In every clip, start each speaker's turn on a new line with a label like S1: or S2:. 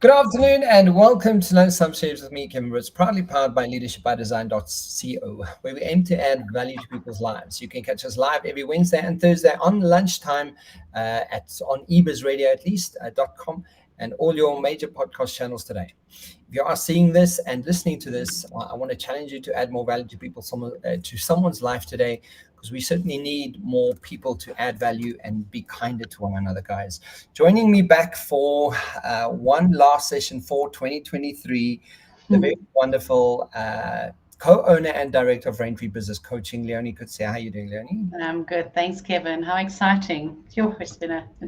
S1: Good afternoon and welcome to Lunchtime Shares with me, Kevin Britz, proudly powered by leadershipbydesign.co, where we aim to add value to people's lives. You can catch us live every Wednesday and Thursday on lunchtime on eBizRadio at least .com and all your major podcast channels today. If you are seeing this and listening to this, I want to challenge you to add more value to to someone's life today, because we certainly need more people to add value and be kinder to one another, guys. Joining me back for one last session for 2023, the very wonderful co-owner and director of Raintree Business Coaching, Leoni Coetzee. How are you doing, Leoni?
S2: I'm good, thanks, Kevin. How exciting! It's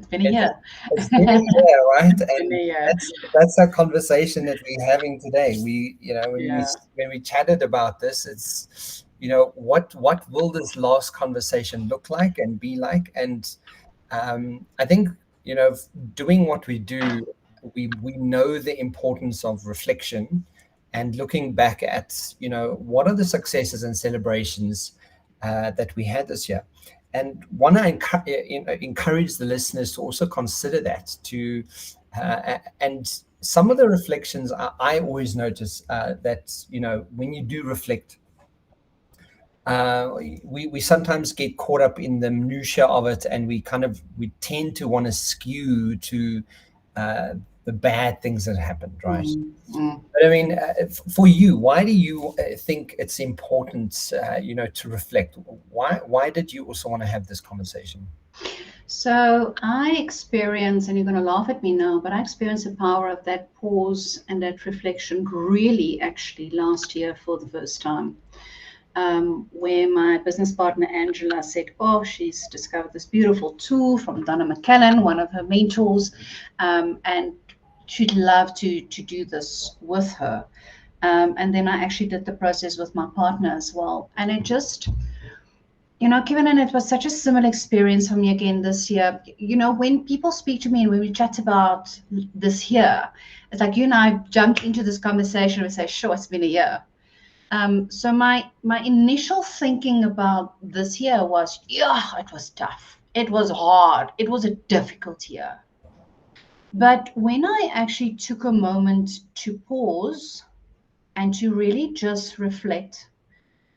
S2: been a year.
S1: It's been a year, right?
S2: It's been
S1: And
S2: a year.
S1: that's our conversation that we're having today.
S2: Yeah.
S1: When we chatted about this, it's what will this last conversation look like and be like? And I think doing what we do, we know the importance of reflection and looking back at what are the successes and celebrations that we had this year. And want to encourage the listeners to also consider that. And some of the reflections I always notice that when you do reflect, we sometimes get caught up in the minutiae of it, and we tend to want to skew to the bad things that happened, right? But I mean, for you, why do you think it's important, to reflect? Why did you also want to have this conversation?
S2: So I experience, and you're going to laugh at me now, but I experienced the power of that pause and that reflection really actually last year for the first time. Where my business partner Angela said, "Oh, she's discovered this beautiful tool from Donna McKellen, one of her mentors, and she'd love to do this with her." And then I actually did the process with my partner as well, and it just, Kevin, and it was such a similar experience for me again this year. When people speak to me and when we chat about this year, it's like you and I jumped into this conversation and we say, "Sure, it's been a year." So my initial thinking about this year was, yeah, it was tough. It was hard. It was a difficult year. But when I actually took a moment to pause and to really just reflect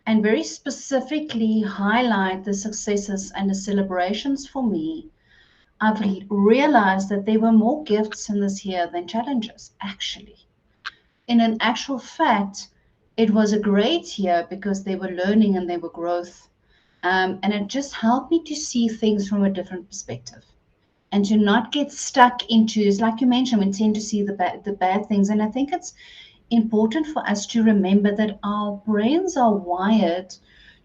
S2: and very specifically highlight the successes and the celebrations for me, I've realized that there were more gifts in this year than challenges, actually. In an actual fact, it was a great year because they were learning and they were growth. And it just helped me to see things from a different perspective and to not get stuck into, it's like you mentioned, we tend to see the bad things. And I think it's important for us to remember that our brains are wired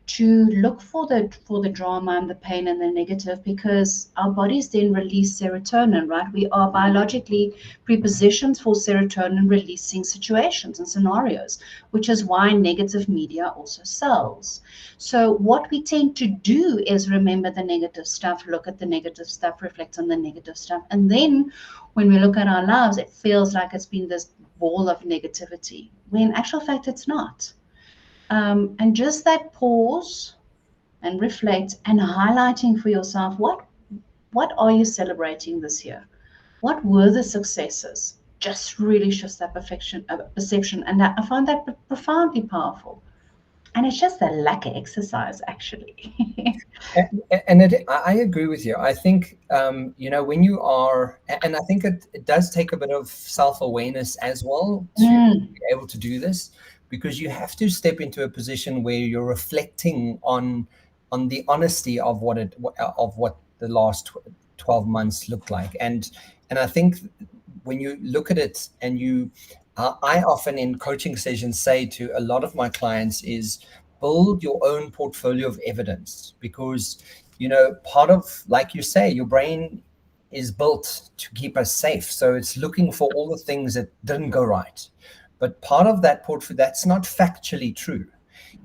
S2: to look for the drama and the pain and the negative, because our bodies then release serotonin, right? We are biologically prepositioned for serotonin releasing situations and scenarios, which is why negative media also sells. So what we tend to do is remember the negative stuff, look at the negative stuff, reflect on the negative stuff, and then when we look at our lives, it feels like it's been this ball of negativity, when in actual fact it's not. And just that pause and reflect and highlighting for yourself, what are you celebrating this year? What were the successes? Just really shifts that perception, and I find that profoundly powerful. And it's just a lucky exercise, actually.
S1: I agree with you. I think, when you are, and I think it does take a bit of self-awareness as well to be able to do this, because you have to step into a position where you're reflecting on the honesty of what the last 12 months looked like. And I think when you look at it and I often in coaching sessions say to a lot of my clients is build your own portfolio of evidence, because, part of, like you say, your brain is built to keep us safe. So it's looking for all the things that didn't go right. But part of that portfolio, that's not factually true.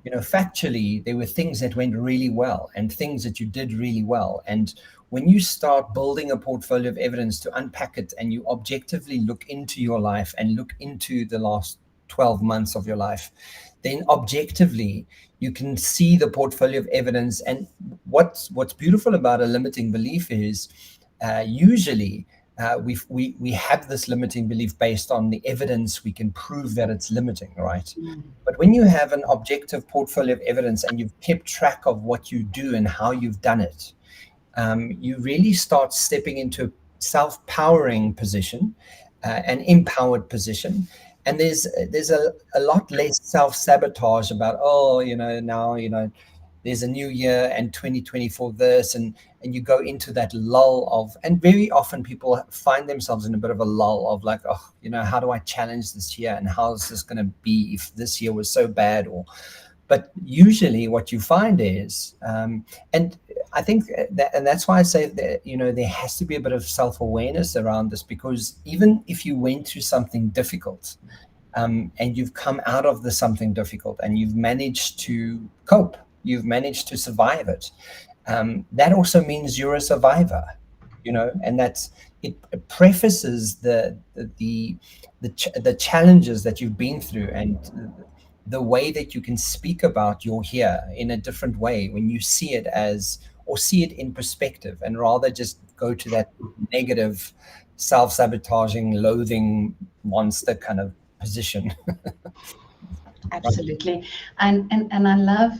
S1: Factually, there were things that went really well and things that you did really well. And when you start building a portfolio of evidence to unpack it, and you objectively look into your life and look into the last 12 months of your life, then objectively you can see the portfolio of evidence. And what's beautiful about a limiting belief is usually we have this limiting belief based on the evidence. We can prove that it's limiting, right? But when you have an objective portfolio of evidence and you've kept track of what you do and how you've done it, you really start stepping into a self-powering position, an empowered position. And there's a lot less self-sabotage about, now, there's a new year and 2024 this, and you go into that lull of, and very often people find themselves in a bit of a lull of like, how do I challenge this year, and how is this going to be if this year was so bad? But usually what you find is, and I think that, and that's why I say that, there has to be a bit of self-awareness around this, because even if you went through something difficult, and you've come out of something difficult and you've managed to cope, you've managed to survive it, that also means you're a survivor, and that's it. Prefaces the challenges that you've been through, and the way that you can speak about your here in a different way when you see it see it in perspective, and rather just go to that negative, self-sabotaging, loathing monster kind of position.
S2: Absolutely. And I love,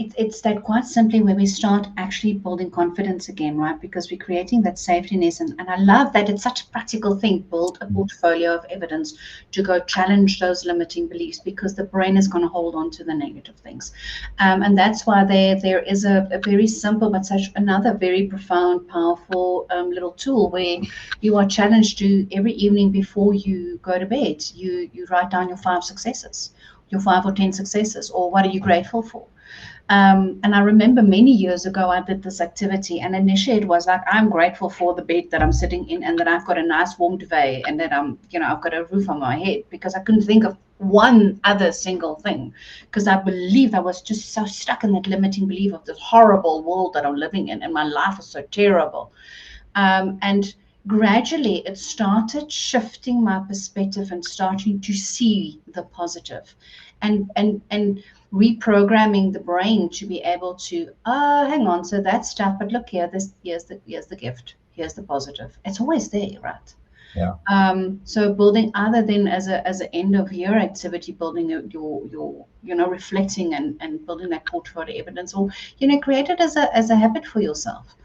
S2: it's that quite simply where we start actually building confidence again, right? Because we're creating that safety net. And I love that it's such a practical thing, build a portfolio of evidence to go challenge those limiting beliefs, because the brain is going to hold on to the negative things. And that's why there is a very simple but such another very profound, powerful little tool where you are challenged to, every evening before you go to bed, you write down your 5 successes, your 5 or 10 successes, or what are you grateful for? And I remember many years ago, I did this activity, and initially it was like, I'm grateful for the bed that I'm sitting in, and that I've got a nice warm duvet, and that I've got a roof on my head, because I couldn't think of one other single thing, because I believed I was just so stuck in that limiting belief of this horrible world that I'm living in, and my life is so terrible. And gradually it started shifting my perspective and starting to see the positive, and reprogramming the brain to be able to, hang on, so that's stuff, but look here, here's the gift, here's the positive. It's always there, right?
S1: Yeah.
S2: So building, other than as an end of year activity, building your reflecting and building that portfolio evidence, or create it as a habit for yourself.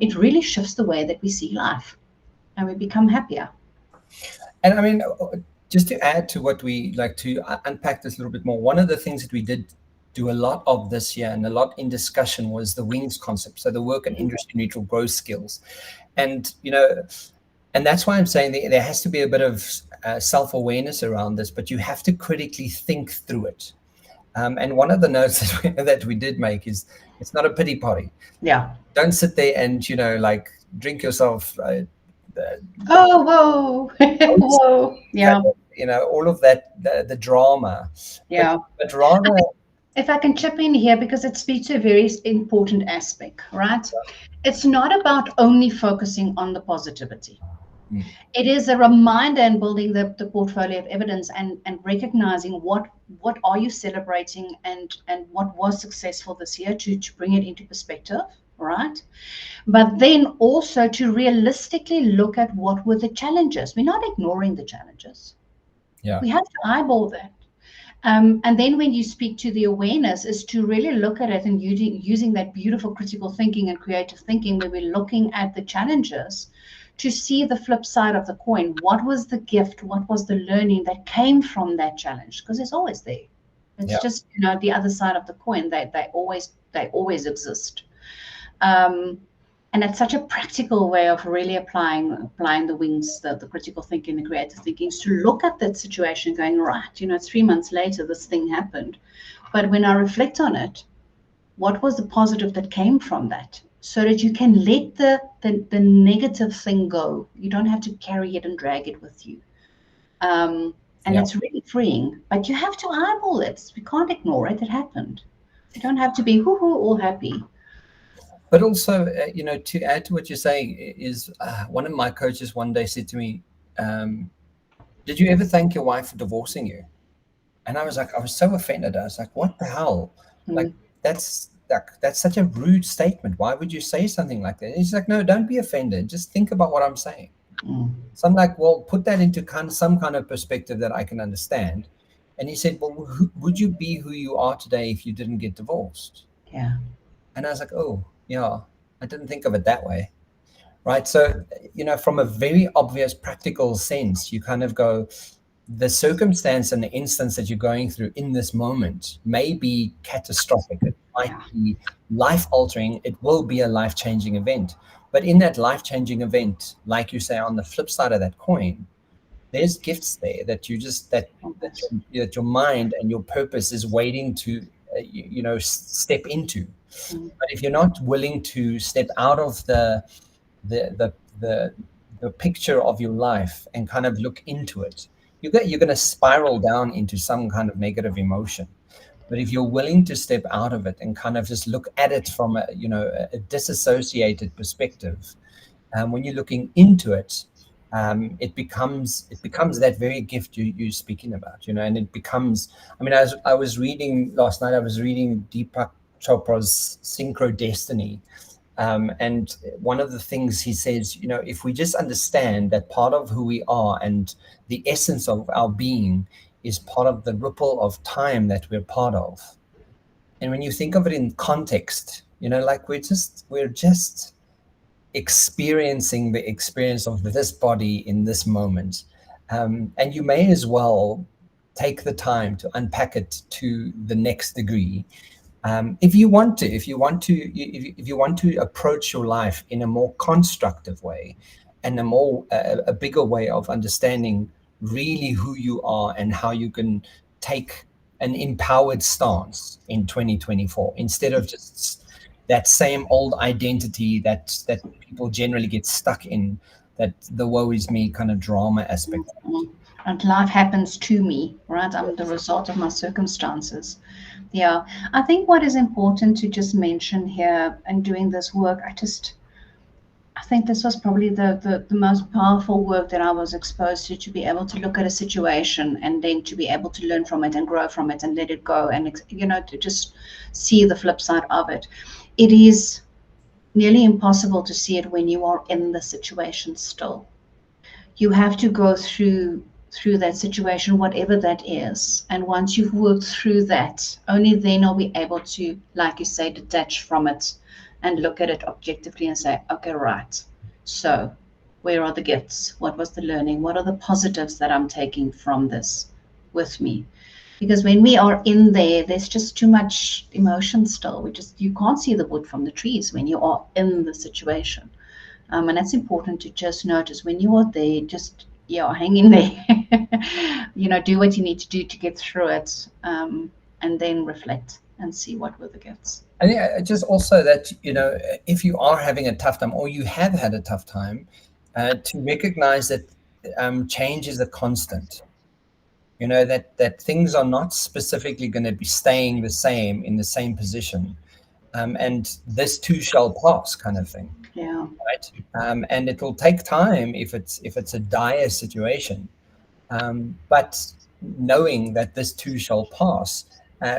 S2: It really shifts the way that we see life, and we become happier.
S1: And I mean, just to add to what we like to unpack this a little bit more, one of the things that we did do a lot of this year and a lot in discussion was the WINGS concept. So the work and industry neutral growth skills. And, and that's why I'm saying there has to be a bit of self-awareness around this, but you have to critically think through it. And one of the notes that we did make is, it's not a pity party.
S2: Yeah.
S1: Don't sit there and, drink yourself
S2: whoa. Whoa. Yeah.
S1: All of that, the drama.
S2: Yeah.
S1: But rather,
S2: if I can chip in here, because it speaks to a very important aspect, right? It's not about only focusing on the positivity. It is a reminder, and building the portfolio of evidence, and recognizing what are you celebrating, and what was successful this year, to bring it into perspective, right? But then also to realistically look at what were the challenges. We're not ignoring the challenges.
S1: Yeah.
S2: We have to eyeball that. And then when you speak to the awareness, is to really look at it and using that beautiful critical thinking and creative thinking, where we're looking at the challenges to see the flip side of the coin. What was the gift? What was the learning that came from that challenge? Because it's always there. It's just, the other side of the coin. They always exist. And it's such a practical way of really applying the WINGS, the critical thinking, the creative thinking, is to look at that situation going, right, 3 months later, this thing happened. But when I reflect on it, what was the positive that came from that? So that you can let the negative thing go. You don't have to carry it and drag it with you. And it's really freeing. But you have to eyeball it. We can't ignore it. It happened. You don't have to be all happy.
S1: But also, to add to what you're saying, is one of my coaches one day said to me, did you ever thank your wife for divorcing you? And I was so offended. I was like, what the hell? Like, that's that's such a rude statement. Why would you say something like that? And he's like, no, don't be offended. Just think about what I'm saying. So I'm like, well, put that into some kind of perspective that I can understand. And he said, well, would you be who you are today if you didn't get divorced?
S2: Yeah.
S1: And I was like, oh, yeah, I didn't think of it that way. Right. So, from a very obvious practical sense, you kind of go, the circumstance and the instance that you're going through in this moment may be catastrophic. It might be life altering. It will be a life changing event. But in that life changing event, like you say, on the flip side of that coin, there's gifts there that you just that your mind and your purpose is waiting to step into. But if you're not willing to step out of the picture of your life and kind of look into it, you're going to spiral down into some kind of negative emotion. But if you're willing to step out of it and kind of just look at it from a disassociated perspective, when you're looking into it, it becomes that very gift you're speaking about, and it becomes. I mean, I was reading last night. I was reading Deepak Chopra's Synchro Destiny. And one of the things he says, if we just understand that part of who we are and the essence of our being is part of the ripple of time that we're part of. And when you think of it in context, like we're just experiencing the experience of this body in this moment. And you may as well take the time to unpack it to the next degree. If you want to approach your life in a more constructive way and a bigger way of understanding really who you are and how you can take an empowered stance in 2024 instead of just that same old identity that people generally get stuck in, that the woe is me kind of drama aspect.
S2: And life happens to me, right? I'm the result of my circumstances. Yeah, I think what is important to just mention here and doing this work, I think this was probably the most powerful work that I was exposed to be able to look at a situation and then to be able to learn from it and grow from it and let it go and, to just see the flip side of it. It is nearly impossible to see it when you are in the situation still. You have to go through that situation, whatever that is. And once you've worked through that, only then are we able to, like you say, detach from it and look at it objectively and say, okay, right. So where are the gifts? What was the learning? What are the positives that I'm taking from this with me? Because when we are in there, there's just too much emotion still. You can't see the wood from the trees when you are in the situation. And that's important to just notice when you are there, just hang in there. Do what you need to do to get through it, and then reflect and see what were the gifts.
S1: I think just also that, if you are having a tough time or you have had a tough time, to recognize that change is a constant. That things are not specifically going to be staying the same in the same position. And this too shall pass, kind of thing.
S2: Yeah.
S1: Right. And it will take time if it's a dire situation. But knowing that this too shall pass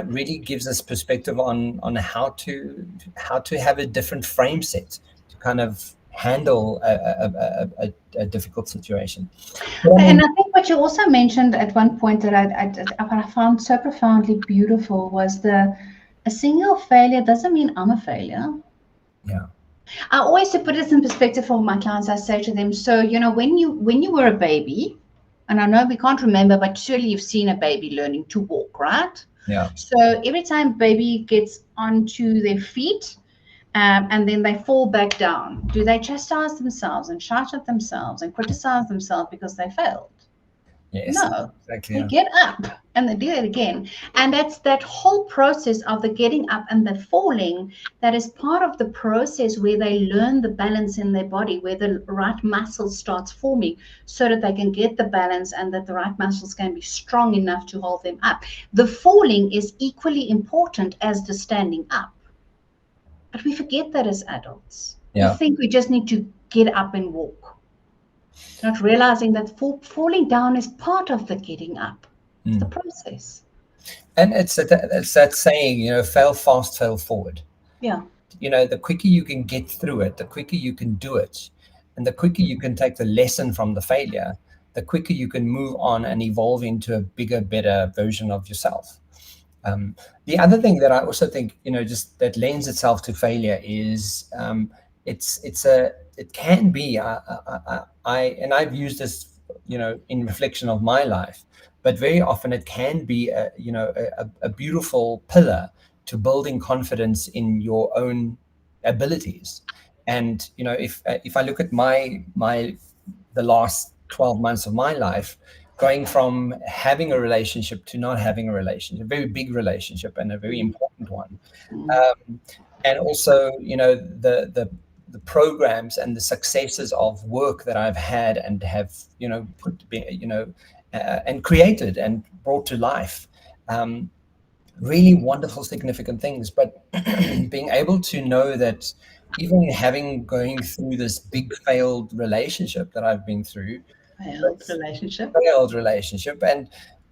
S1: really gives us perspective on how to have a different frame set to kind of handle a difficult situation.
S2: And I think what you also mentioned at one point that I found so profoundly beautiful was a single failure doesn't mean I'm a failure.
S1: Yeah.
S2: I always, to put this in perspective for my clients, I say to them, so, when you were a baby, and I know we can't remember, but surely you've seen a baby learning to walk, right?
S1: Yeah.
S2: So every time baby gets onto their feet, and then they fall back down, do they chastise themselves and shout at themselves and criticize themselves because they failed?
S1: Yes,
S2: no,
S1: exactly.
S2: They get up and they do it again. And that's that whole process of the getting up and the falling that is part of the process where they learn the balance in their body, where the right muscle starts forming so that they can get the balance and that the right muscles can be strong enough to hold them up. The falling is equally important as the standing up. But we forget that as adults.
S1: Yeah.
S2: We think we just need to get up and walk. Not realizing that falling down is part of the getting up. It's the process.
S1: And it's that saying, fail fast, fail forward.
S2: Yeah.
S1: The quicker you can get through it, the quicker you can do it, and the quicker you can take the lesson from the failure, the quicker you can move on and evolve into a bigger, better version of yourself. The other thing that I also think, just that lends itself to failure is, it can be, and I've used this, in reflection of my life, but very often it can be a beautiful pillar to building confidence in your own abilities. And if I look at the last 12 months of my life, going from having a relationship to not having a relationship, a very big relationship and a very important one. And also, the programs and the successes of work that I've had and have, and created and brought to life. Really wonderful, significant things. But being able to know that even going through this big failed relationship that I've been through, failed relationship,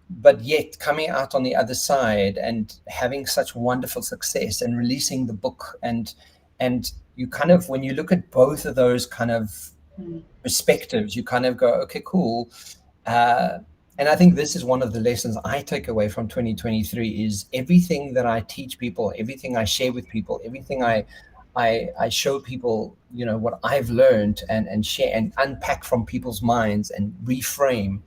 S1: but yet coming out on the other side and having such wonderful success and releasing the book, and you kind of, when you look at both of those kind of perspectives, you kind of go, okay, cool. And I think this is one of the lessons I take away from 2023 is everything that I teach people, everything I share with people, everything I show people, what I've learned and share and unpack from people's minds and reframe.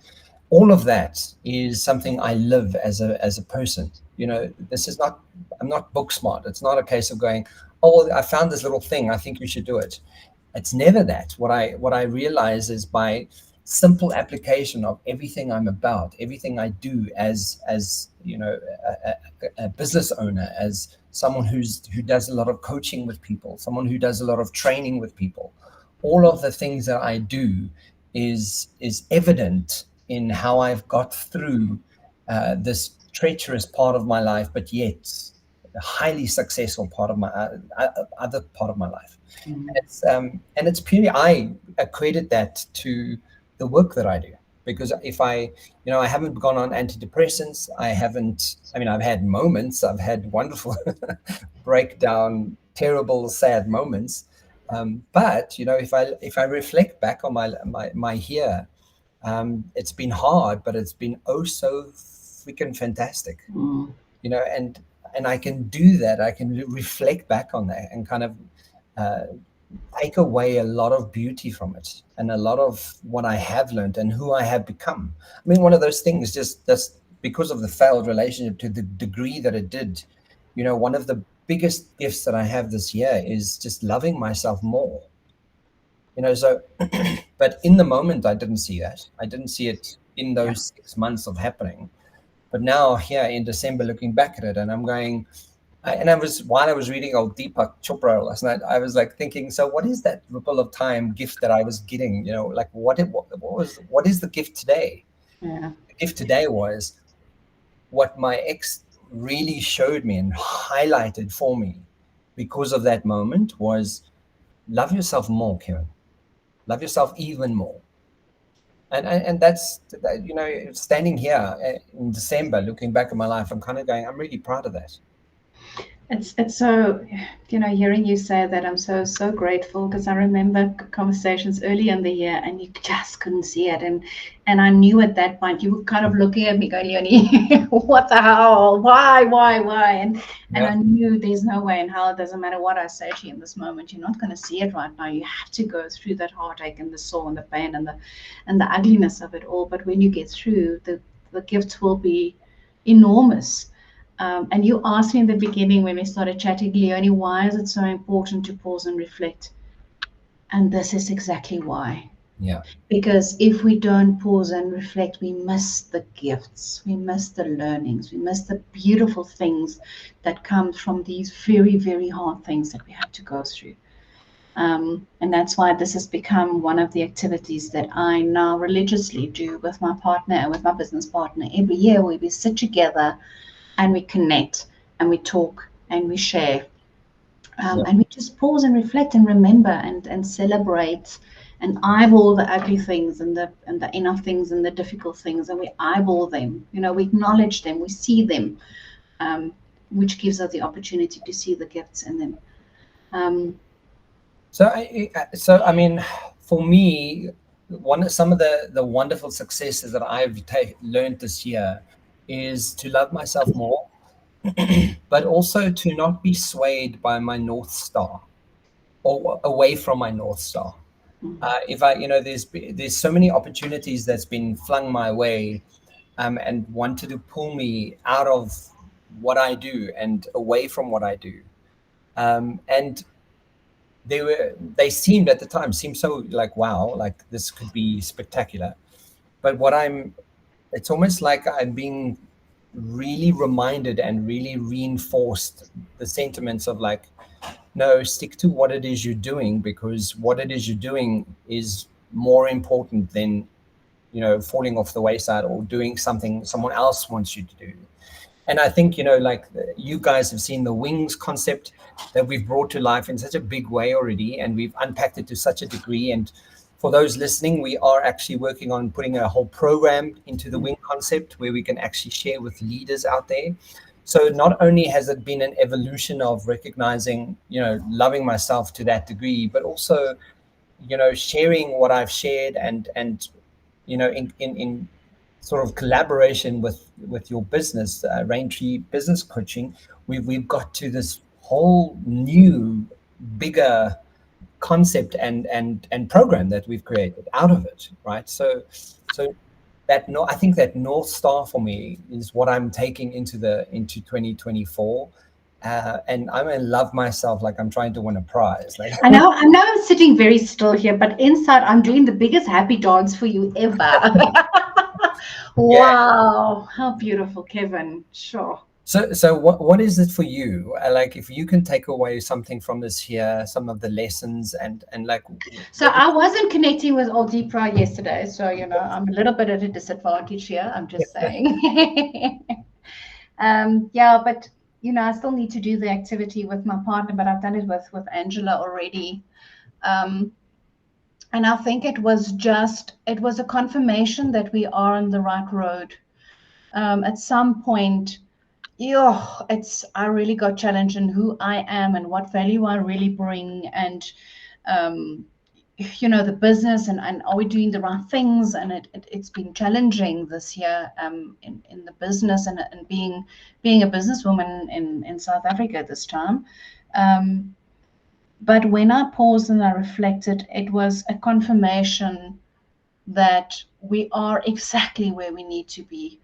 S1: All of that is something I live as a person. This is not, I'm not book smart. It's not a case of going, oh, well, I found this little thing, I think you should do it. It's never that. What I realize is by simple application of everything I'm about, everything I do as a business owner, as someone who does a lot of coaching with people, someone who does a lot of training with people, all of the things that I do is evident in how I've got through this treacherous part of my life, but yet a highly successful part of my other part of my life. And it's purely, I accredit that to the work that I do, because if I haven't gone on antidepressants, I've had moments, I've had wonderful breakdown, terrible, sad moments. But if I reflect back on my year, it's been hard, but it's been oh so freaking fantastic. And I can do that. I can reflect back on that and kind of take away a lot of beauty from it and a lot of what I have learned and who I have become. I mean, one of those things, just because of the failed relationship to the degree that it did, one of the biggest gifts that I have this year is just loving myself more. So, but in the moment, I didn't see that. I didn't see it in those 6 months of happening. But now here in December, looking back at it, and I'm going, while I was reading old Deepak Chopra last night, I was like thinking, so what is that ripple of time gift that I was getting? Like what is the gift today?
S2: Yeah.
S1: The gift today was what my ex really showed me and highlighted for me because of that moment was love yourself more, Karen. Love yourself even more. And that's, standing here in December, looking back at my life, I'm kind of going, I'm really proud of that.
S2: It's so, hearing you say that, I'm so grateful, because I remember conversations early in the year and you just couldn't see it. And I knew at that point you were kind of looking at me going, Leonie, what the hell? Why? And I knew there's no way in hell, it doesn't matter what I say to you in this moment, you're not going to see it right now. You have to go through that heartache and the sore and the pain and the ugliness of it all. But when you get through, the gifts will be enormous. And you asked me in the beginning when we started chatting, Leonie, why is it so important to pause and reflect? And this is exactly why.
S1: Yeah.
S2: Because if we don't pause and reflect, we miss the gifts, we miss the learnings, we miss the beautiful things that come from these very, very hard things that we had to go through. And that's why this has become one of the activities that I now religiously do with my partner and with my business partner. Every year we sit together and we connect and we talk and we share. And we just pause and reflect and remember and celebrate and eyeball the ugly things and the enough things and the difficult things, and we eyeball them. We acknowledge them, we see them, which gives us the opportunity to see the gifts in them. Um,
S1: So I mean, for me, some of the wonderful successes that I've learned this year is to love myself more, but also to not be swayed by my North Star or away from my North Star. If I, there's so many opportunities that's been flung my way, and wanted to pull me out of what I do and away from what I do. And they seemed at the time so like, wow, like this could be spectacular. But it's almost like I'm being really reminded and really reinforced the sentiments of like, no, stick to what it is you're doing, because what it is you're doing is more important than, falling off the wayside or doing something someone else wants you to do. And I think, like you guys have seen the wings concept that we've brought to life in such a big way already, and we've unpacked it to such a degree. And for those listening, we are actually working on putting a whole program into the wing concept where we can actually share with leaders out there. So not only has it been an evolution of recognizing, loving myself to that degree, but also, sharing what I've shared, and in sort of collaboration with your business, Raintree Business Coaching, we've got to this whole new, bigger concept and program that we've created out of it, right? So that, no, I think that North Star for me is what I'm taking into 2024. And I'm gonna love myself like I'm trying to win a prize. Like,
S2: I know I'm sitting very still here, but inside I'm doing the biggest happy dance for you ever.
S1: yeah.
S2: Wow, how beautiful, Kevin. Sure.
S1: So what is it for you? Like, if you can take away something from this year, some of the lessons, and like,
S2: So I wasn't connecting with old Deepra yesterday, so I'm a little bit at a disadvantage here. I'm just saying. Yeah, but I still need to do the activity with my partner, but I've done it with Angela already. Um, and I think it was a confirmation that we are on the right road. At some point, I really got challenged in who I am and what value I really bring, and um, the business, and are we doing the right things? And it's been challenging this year, in the business, and being a businesswoman in South Africa this time. But when I paused and I reflected, it was a confirmation that we are exactly where we need to be.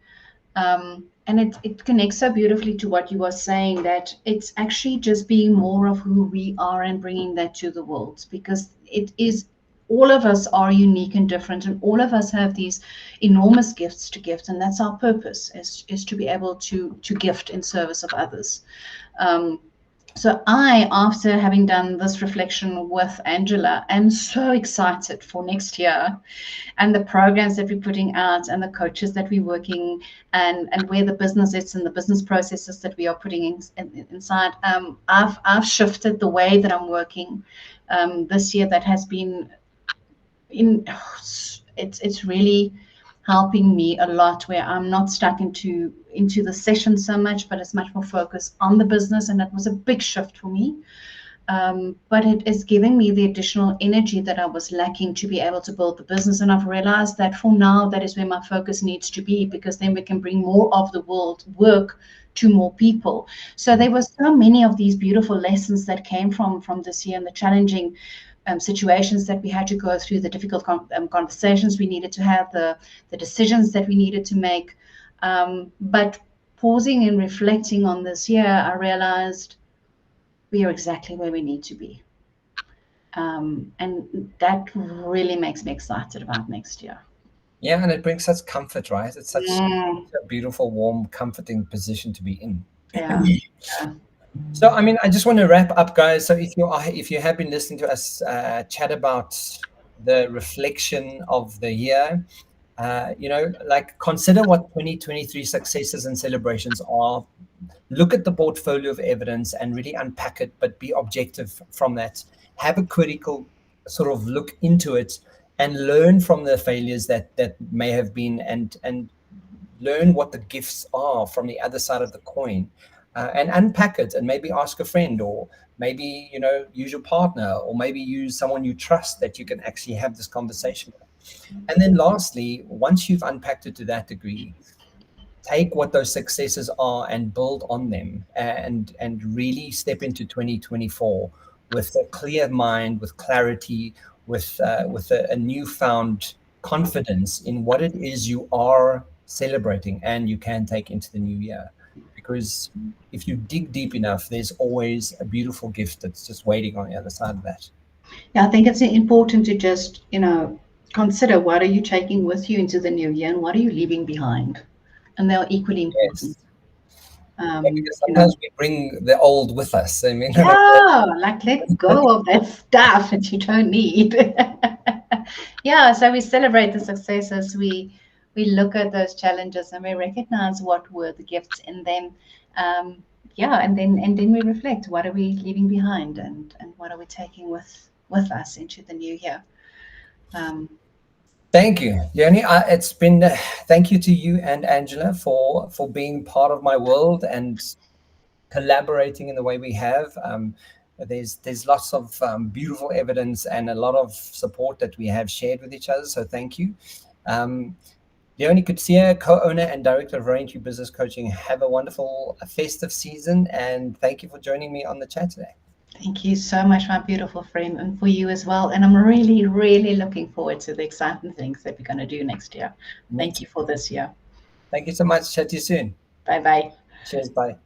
S2: And it connects so beautifully to what you were saying, that it's actually just being more of who we are and bringing that to the world, because it is, all of us are unique and different, and all of us have these enormous gifts to gift, and that's our purpose, is to be able to gift in service of others. So after having done this reflection with Angela, am so excited for next year, and the programs that we're putting out, and the coaches that we're working, and where the business is, and the business processes that we are putting inside. I've shifted the way that I'm working this year. That has been it's really helping me a lot, where I'm not stuck into the session so much, but it's much more focused on the business. And that was a big shift for me. But it is giving me the additional energy that I was lacking to be able to build the business. And I've realized that for now, that is where my focus needs to be, because then we can bring more of the world work to more people. So there were so many of these beautiful lessons that came from this year, and the challenging situations that we had to go through, the difficult conversations we needed to have, the decisions that we needed to make. But pausing and reflecting on this year, I realized we are exactly where we need to be. And that really makes me excited about next year.
S1: Yeah, and it brings such comfort, right? It's such a beautiful, warm, comforting position to be in.
S2: Yeah.
S1: So, I mean, I just want to wrap up, guys. So, if you have been listening to us chat about the reflection of the year, like, consider what 2023 successes and celebrations are. Look at the portfolio of evidence and really unpack it, but be objective from that. Have a critical sort of look into it, and learn from the failures that may have been, and learn what the gifts are from the other side of the coin. and unpack it, and maybe ask a friend, or maybe, you know, use your partner, or maybe use someone you trust that you can actually have this conversation with. And then lastly, once you've unpacked it to that degree, take what those successes are and build on them, and really step into 2024 with a clear mind, with clarity, with a newfound confidence in what it is you are celebrating and you can take into the new year. Because if you dig deep enough, there's always a beautiful gift that's just waiting on the other side of that.
S2: Yeah, I think it's important to just, consider what are you taking with you into the new year and what are you leaving behind. And they're equally important.
S1: Yes. Because sometimes we bring the old with us. I mean,
S2: yeah, like let go of that stuff that you don't need. Yeah, so we celebrate the successes. We look at those challenges and we recognize what were the gifts in them. Yeah, and then we reflect. What are we leaving behind, and what are we taking with us into the new year?
S1: Thank you, Leonie. It's been thank you to you and Angela for being part of my world and collaborating in the way we have. There's lots of beautiful evidence and a lot of support that we have shared with each other. So thank you. Leoni Coetzee, co-owner and director of Raintree Business Coaching. Have a wonderful festive season, and thank you for joining me on the chat today.
S2: Thank you so much, my beautiful friend, and for you as well. And I'm really, really looking forward to the exciting things that we're going to do next year. Thank you for this year.
S1: Thank you so much. Chat to you soon.
S2: Bye-bye.
S1: Cheers. Bye.